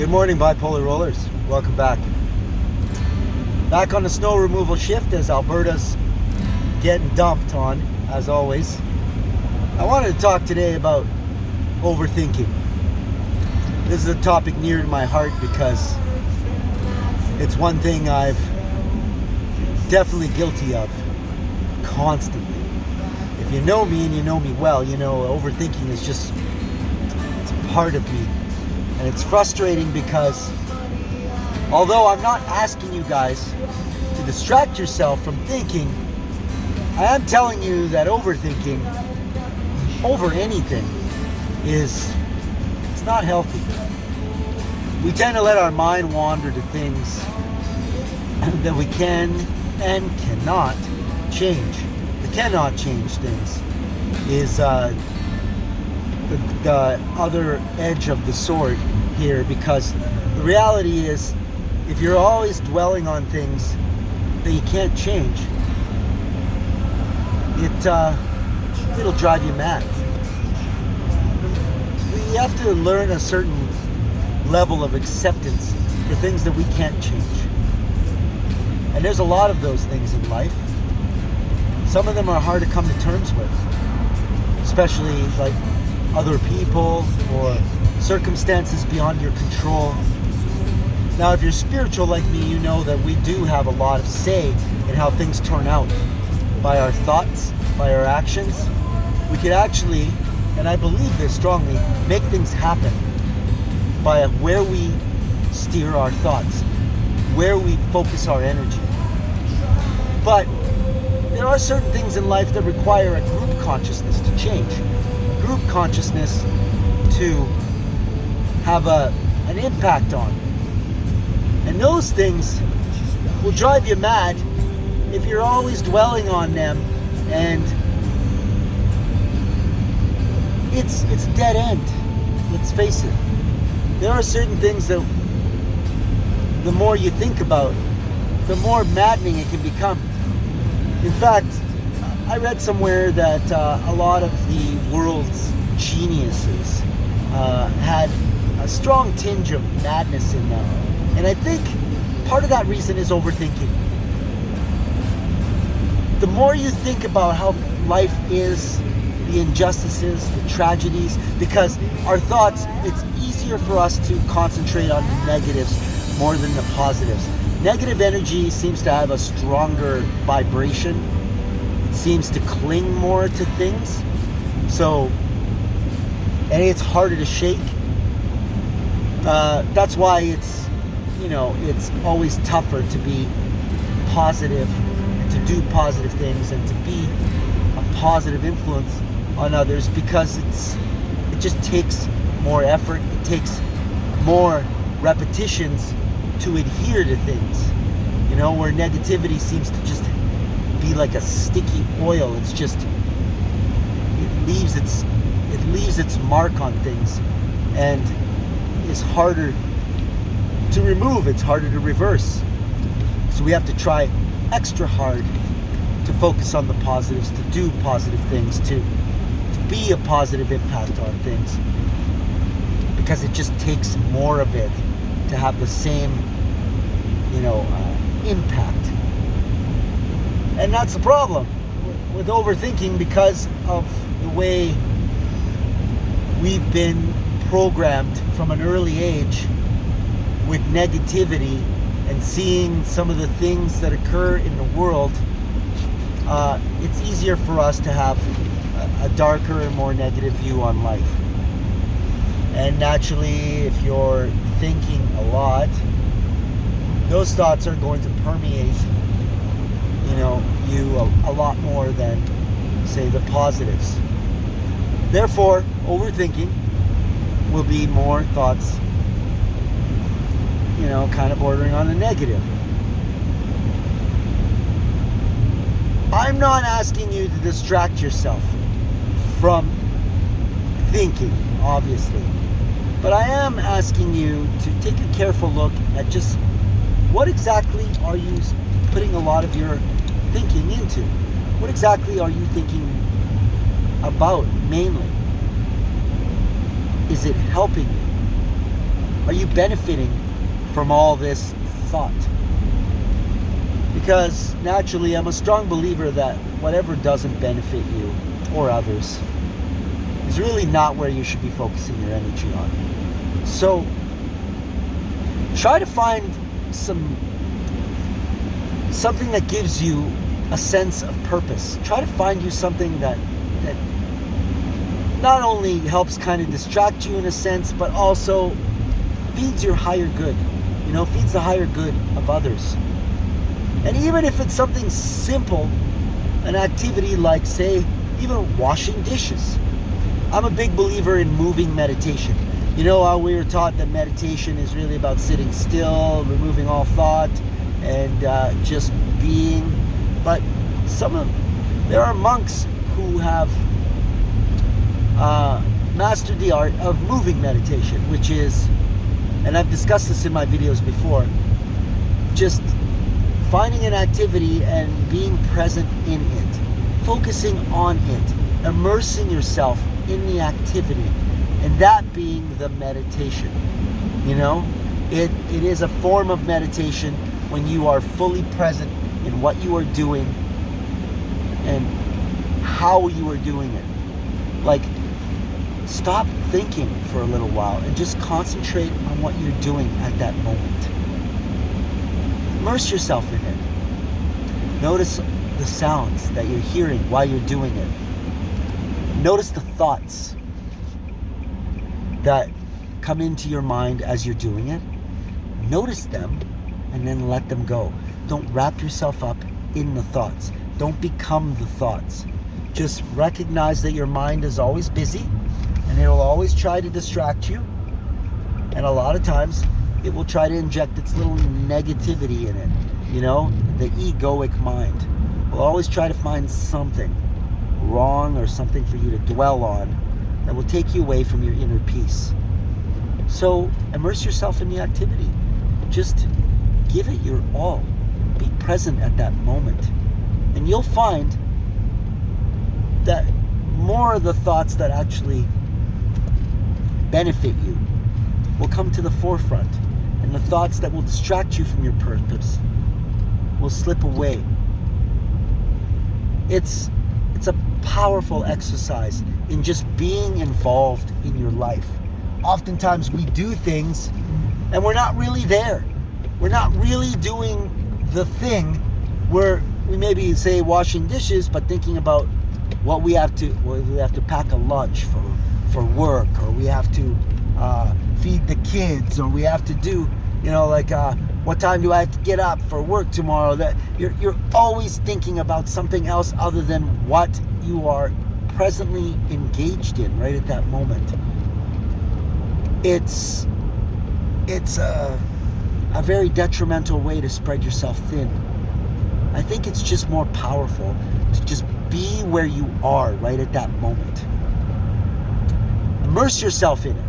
Good morning, Bipolar Rollers. Welcome back. Back on the snow removal shift as Alberta's getting dumped on, as always. I wanted to talk today about overthinking. This is a topic near to my heart because it's one thing I've definitely guilty of constantly. If you know me and you know me well, you know overthinking is just, it's a part of me. And it's frustrating because although I'm not asking you guys to distract yourself from thinking, I am telling you that overthinking over anything it's not healthy. We tend to let our mind wander to things that we can and cannot change. The cannot change things is the other edge of the sword here, because the reality is if you're always dwelling on things that you can't change, it'll drive you mad. We have to learn a certain level of acceptance for things that we can't change. And there's a lot of those things in life. Some of them are hard to come to terms with, especially like other people or circumstances beyond your control. Now, if you're spiritual like me, you know that we do have a lot of say in how things turn out. By our thoughts, by our actions, we could actually, and I believe this strongly, make things happen by where we steer our thoughts, where we focus our energy. But there are certain things in life that require a group consciousness to change, a group consciousness to have an impact on. And those things will drive you mad if you're always dwelling on them, and it's a dead end. Let's face it. There are certain things that the more you think about, the more maddening it can become. In fact, I read somewhere that a lot of the world's geniuses had a strong tinge of madness in them. And I think part of that reason is overthinking. The more you think about how life is, the injustices, the tragedies, because our thoughts, it's easier for us to concentrate on the negatives more than the positives. Negative energy seems to have a stronger vibration. It seems to cling more to things. And it's harder to shake. That's why it's always tougher to be positive and to do positive things and to be a positive influence on others, because it just takes more effort. It takes more repetitions to adhere to things. Where negativity seems to just be like a sticky oil. It's just it leaves its mark on things and is harder to remove. It's harder to reverse. So we have to try extra hard to focus on the positives, to do positive things, to be a positive impact on things, because it just takes more of it to have the same impact. And that's the problem with overthinking, because of the way we've been programmed from an early age with negativity and seeing some of the things that occur in the world. It's easier for us to have a darker and more negative view on life. And naturally, if you're thinking a lot, those thoughts are going to permeate you a lot more than, say, the positives. Therefore, overthinking will be more thoughts, kind of bordering on the negative. I'm not asking you to distract yourself from thinking, obviously. But I am asking you to take a careful look at just what exactly are you putting a lot of your thinking into? What exactly are you thinking about mainly? Is it helping you? Are you benefiting from all this thought? Because naturally, I'm a strong believer that whatever doesn't benefit you or others is really not where you should be focusing your energy on. So try to find something that gives you a sense of purpose. Try to find you something that not only helps kind of distract you in a sense, but also feeds your higher good, feeds the higher good of others. And even if it's something simple, an activity like, say, even washing dishes. I'm a big believer in moving meditation. You know how we were taught that meditation is really about sitting still, removing all thought, and just being. But there are monks who have mastered the art of moving meditation, which is, and I've discussed this in my videos before, just finding an activity and being present in it, focusing on it, immersing yourself in the activity, and that being the meditation. It is a form of meditation when you are fully present in what you are doing and how you are doing it. Like, stop thinking for a little while and just concentrate on what you're doing at that moment. Immerse yourself in it. Notice the sounds that you're hearing while you're doing it. Notice the thoughts that come into your mind as you're doing it. Notice them and then let them go. Don't wrap yourself up in the thoughts. Don't become the thoughts. Just recognize that your mind is always busy and it'll always try to distract you. And a lot of times it will try to inject its little negativity in it. The egoic mind will always try to find something wrong or something for you to dwell on that will take you away from your inner peace. So immerse yourself in the activity. Just give it your all. Be present at that moment. And you'll find that more of the thoughts that actually benefit you will come to the forefront. And the thoughts that will distract you from your purpose will slip away. It's a powerful exercise in just being involved in your life. Oftentimes we do things and we're not really there. We're not really doing the thing where we maybe say washing dishes, but thinking about what we have to pack a lunch for work, or we have to feed the kids, or we have to do, what time do I have to get up for work tomorrow? That you're always thinking about something else other than what you are presently engaged in right at that moment. It's a very detrimental way to spread yourself thin. I think it's just more powerful to just be where you are right at that moment. Immerse yourself in it.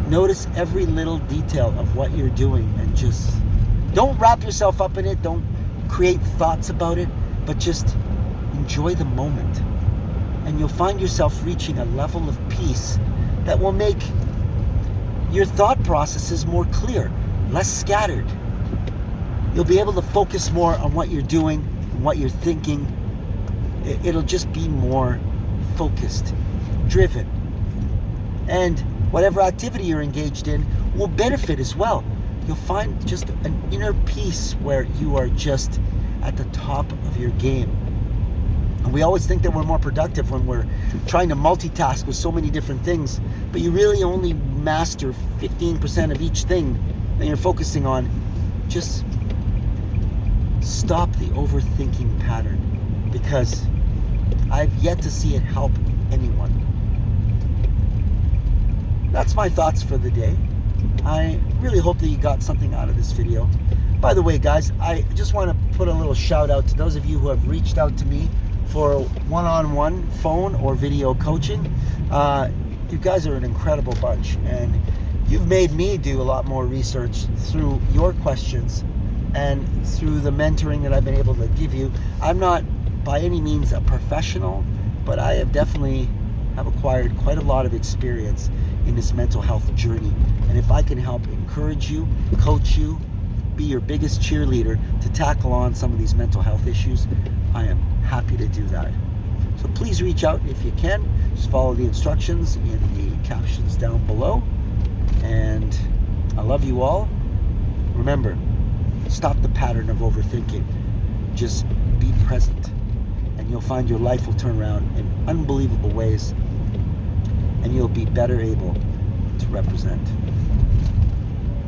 Notice every little detail of what you're doing and just don't wrap yourself up in it. Don't create thoughts about it, but just enjoy the moment. And you'll find yourself reaching a level of peace that will make your thought processes more clear, less scattered. You'll be able to focus more on what you're doing and what you're thinking. It'll just be more focused, driven. And whatever activity you're engaged in will benefit as well. You'll find just an inner peace where you are just at the top of your game. And we always think that we're more productive when we're trying to multitask with so many different things, but you really only master 15% of each thing that you're focusing on. Just stop the overthinking pattern, because I've yet to see it help anyone. That's my thoughts for the day. I really hope that you got something out of this video. By the way, guys, I just want to put a little shout out to those of you who have reached out to me for one-on-one phone or video coaching. You guys are an incredible bunch, and you've made me do a lot more research through your questions and through the mentoring that I've been able to give you. I'm not by any means a professional, but I have definitely acquired quite a lot of experience in this mental health journey. And if I can help encourage you, coach you, be your biggest cheerleader to tackle on some of these mental health issues, I am happy to do that. So please reach out if you can. Just follow the instructions in the captions down below. And I love you all. Remember, stop the pattern of overthinking. Just be present. And you'll find your life will turn around in unbelievable ways. And you'll be better able to represent.